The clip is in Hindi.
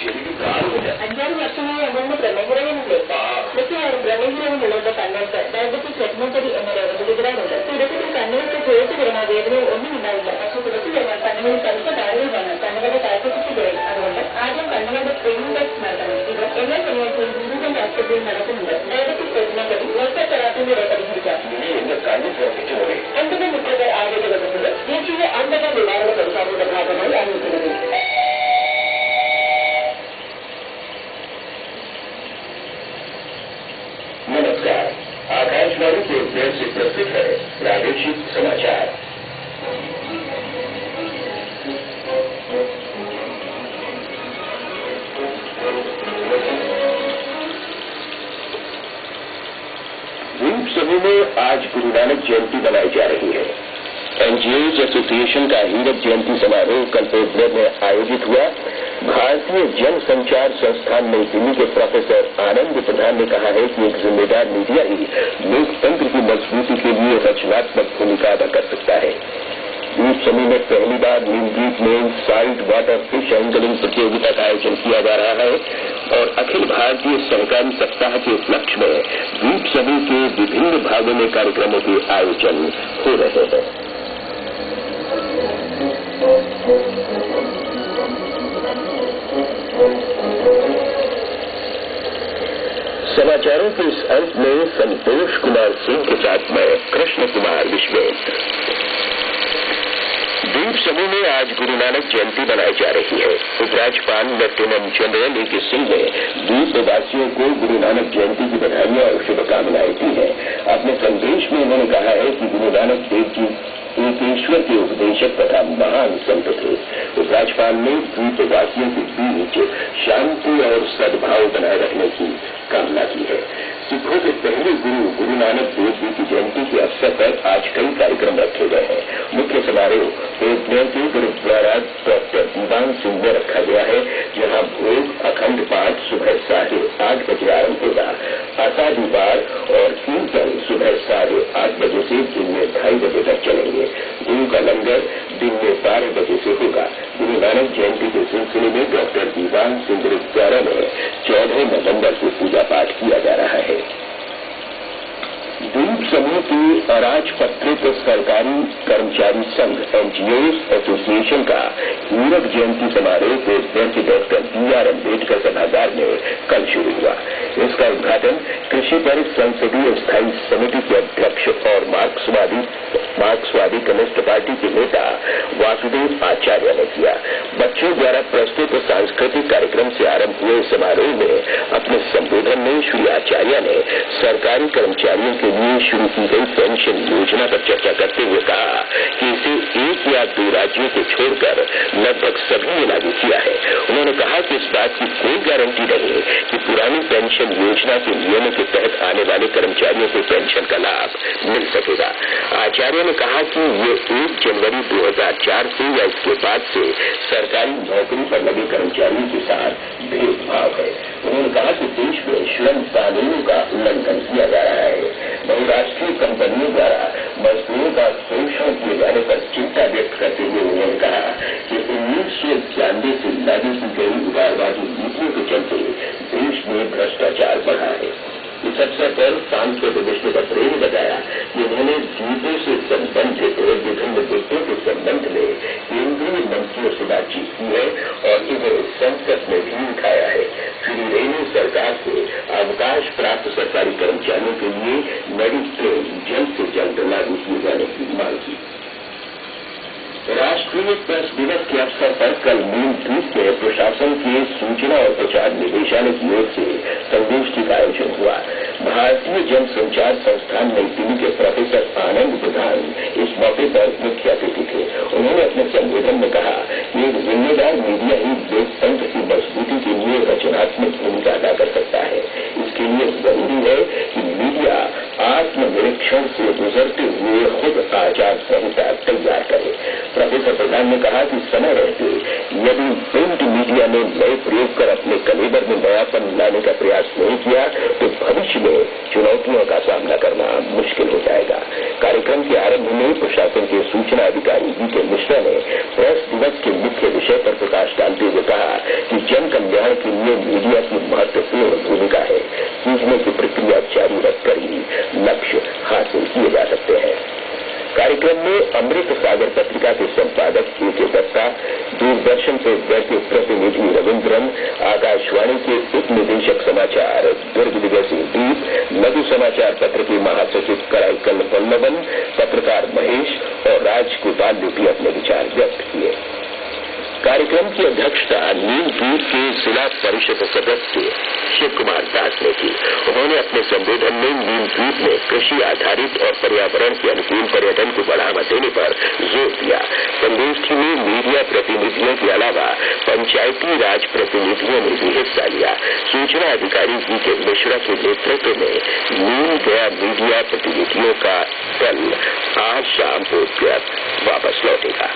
5-6 വർഷമായി അതുകൊണ്ട് പ്രമേഹരോഗമുണ്ട്. മിക്കവാറും പ്രമേഹരോഗമുള്ളവരുടെ കണ്ണുകൾക്ക് ഡയബറ്റിക് റെറ്റിനോപ്പതി എന്ന രോഗം പിടിപെടാറുണ്ട്. തുടക്കത്തിൽ കണ്ണുകൾക്ക് ചുവട്ടുകിടന്ന വേദനയോ ഒന്നും ഉണ്ടാവില്ല. പക്ഷെ കുറച്ചു കഴിഞ്ഞാൽ കണ്ണുകളിൽ കറുത്ത താരകൾ വന്ന് കണ്ണുകളുടെ കാഴ്ചശക്തി കുറയും. അതുകൊണ്ട് ആദ്യം കണ്ണുകളുടെ സ്ക്രീനിംഗ് ടെസ്റ്റ് നടത്തണം. ഇത് എല്ലാ ശനിയാഴ്ചയും ഹിന്ദുജന്റെ ആശുപത്രിയിൽ നടക്കുന്നുണ്ട്. ഡയബറ്റിക് റെറ്റിനോപ്പതി നേരത്തെ തെറാപ്പിയിലൂടെ പരിഹരിക്കാം. അന്ധത മുഖ്യത ആരോഗ്യ വകുപ്പ് ദേശീയ അന്ധത നിവാരണ പരിപാടിയുടെ ഭാഗമായി ആരംഭിക്കുന്നത്. नमस्कार, आकाशवाणी के उपयोग से प्रस्तुत है प्रादेशिक समाचार। द्वीप समूह में आज गुरु नानक जयंती मनाई जा रही है। एनजीओज एसोसिएशन का हीरक जयंती समारोह कल पोर्टब्लेयर में आयोजित हुआ। भारतीय जन संचार संस्थान नई दिल्ली के प्रोफेसर आनंद प्रधान ने कहा है कि एक जिम्मेदार मीडिया ही लोकतंत्र की मजबूती के लिए रचनात्मक भूमिका अदा कर सकता है। द्वीप समूह में पहली बार नीलद्वीप में साल्ट वाटर फिश एंगलिंग प्रतियोगिता का आयोजन किया जा रहा है और अखिल भारतीय सहकारी सप्ताह के उपलक्ष्य में द्वीप समूह के विभिन्न भागों में कार्यक्रमों के आयोजन हो रहे हैं। समाचारों के इस अंत में संतोष कुमार सिंह के साथ मैं कृष्ण कुमार विश्वेश। द्वीप समूह में आज गुरु नानक जयंती मनाई जा रही है। उपराज्यपाल लेफ्टिनेंट जनरल ए.के. सिंह ने द्वीपवासियों को गुरु नानक जयंती की बधाइयां और शुभकामनाएं दी हैं। अपने संदेश में उन्होंने कहा है कि गुरु नानक देव जी एक ईश्वर के उपदेशक तथा महान संत थे। उपराज्यपाल ने द्वीपवासियों के बीच शांति और सद्भाव बनाए रखने की कामना की है। सिखों के पहले गुरु गुरु नानक देव जी की जयंती के अवसर पर आज कई कार्यक्रम रखे गए हैं। मुख्य समारोह पोर्टब्लेयर के गुरुद्वारा डॉक्टर दीवान सिंह में रखा गया है, जहां भोग अखंड पाठ सुबह 8:30 बजे आरंभ होगा। आषाढ़ी पार और कीर्तन सुबह 8:30 बजे से दिन में 2:30 बजे तक चलेंगे। गुरु का लंगर दिन में 12 बजे से होगा। गुरु नानक जयंती के सिलसिले में डॉक्टर दीवान सिंह गुरुद्वारा में 14 नवंबर को पूजा पाठ किया जा रहा है। द्वीप समूह के अराजपत्रित सरकारी कर्मचारी संघ एनजीओज एसोसिएशन का हीरक जयंती समारोह पोर्टब्लेयर के डॉक्टर बी.आर. अम्बेडकर सभागार में कल शुरू हुआ। इसका उद्घाटन कृषि पर संसदीय स्थायी समिति के अध्यक्ष और मार्क्सवादी कम्युनिस्ट पार्टी के नेता वासुदेव आचार्य ने किया। बच्चों द्वारा प्रस्तुत सांस्कृतिक कार्यक्रम से आरंभ हुए समारोह में अपने संबोधन में श्री आचार्य ने सरकारी कर्मचारियों के लिए शुरू की गई पेंशन योजना पर चर्चा करते हुए कहा कि इसे 1 या 2 राज्यों को छोड़कर लगभग सभी ने लागू किया है। उन्होंने कहा कि इस बात की कोई गारंटी नहीं कि पुरानी पेंशन योजना के नियमों के तहत आने वाले कर्मचारियों को पेंशन का लाभ मिल सकेगा। आचार्य ने कहा कि ये 1 जनवरी 2004 से या इसके बाद से सरकारी नौकरी पर लगे कर्मचारियों के साथ भेदभाव है। उन्होंने कहा कि देश में श्रम कानूनों का उल्लंघन किया जा रहा है। बहुराष्ट्रीय कंपनियों द्वारा मजदूरों का शोषण किए जाने पर चिंता व्यक्त करते हुए उन्होंने कहा कि 1991 से लागू की गई उदारवादी नीतियों के चलते देश में भ्रष्टाचार बढ़ा है। इस अवसर पर सांसद विष्णु दत्रे ने बताया कि उन्होंने द्वीपों से संबंधित विभिन्न मुद्दों के संबंध में केंद्रीय मंत्रियों से बातचीत की है और इन्हें संसद में भी उठाया है। श्री रे ने सरकार से अवकाश प्राप्त सरकारी कर्मचारियों के लिए नई ट्रेन जल्द से जल्द लागू किए जाने की मांग की। राष्ट्रीय प्रेस दिवस के अवसर पर कल नीलद्वीप में प्रशासन के सूचना और प्रचार निदेशालय की ओर से संगोष्ठी का आयोजन हुआ। भारतीय जन संचार संस्थान नई दिल्ली के प्रोफेसर आनंद प्रधान इस मौके पर मुख्य अतिथि थे। उन्होंने अपने संबोधन में कहा कि एक जिम्मेदार मीडिया ही लोकतंत्र की मजबूती के लिए रचनात्मक भूमिका अदा कर सकता है। इसके लिए जरूरी है कि मीडिया आत्मनिरीक्षण से गुजरते हुए खुद आचार संहिता तैयार करे। प्रोफेसर प्रधान ने कहा कि समय रहते यदि प्रिंट मीडिया ने नए प्रयोग कर अपने कलेबर में नयापन लाने का प्रयास नहीं किया तो भविष्य में चुनौतियों का सामना करना मुश्किल हो जाएगा। कार्यक्रम के आरंभ में प्रशासन के सूचना अधिकारी वी.के. मिश्रा ने प्रेस दिवस के मुख्य विषय पर प्रकाश डालते हुए कहा कि जन कल्याण के लिए मीडिया की महत्वपूर्ण भूमिका है। सीखने की प्रक्रिया जारी रखकर ही लक्ष्य हासिल किए जा सकते हैं। कार्यक्रम में अमृत सागर पत्रिका के संपादक के दत्ता, दूरदर्शन से बढ़ते प्रतिनिधि रविन्द्रन, आकाशवाणी के उप निदेशक समाचार दुर्ग विजय सिंह दीप, लघु समाचार पत्र के महासचिव कराईकल पल्लवन, पत्रकार महेश और राजगोपाल ने भी अपने विचार व्यक्त किए। कार्यक्रम की अध्यक्षता नीमपुर के जिला परिषद सदस्य शिव कुमार दास ने की। उन्होंने अपने संबोधन में नीमपुर में कृषि आधारित और पर्यावरण के अनुकूल पर्यटन को बढ़ावा देने पर जोर दिया। संगोष्ठी में मीडिया प्रतिनिधियों के अलावा पंचायती राज प्रतिनिधियों ने भी हिस्सा लिया। सूचना अधिकारी वी.के. मिश्रा के नेतृत्व में नीम गया मीडिया प्रतिनिधियों का दल आज शाम को वापस लौटेगा।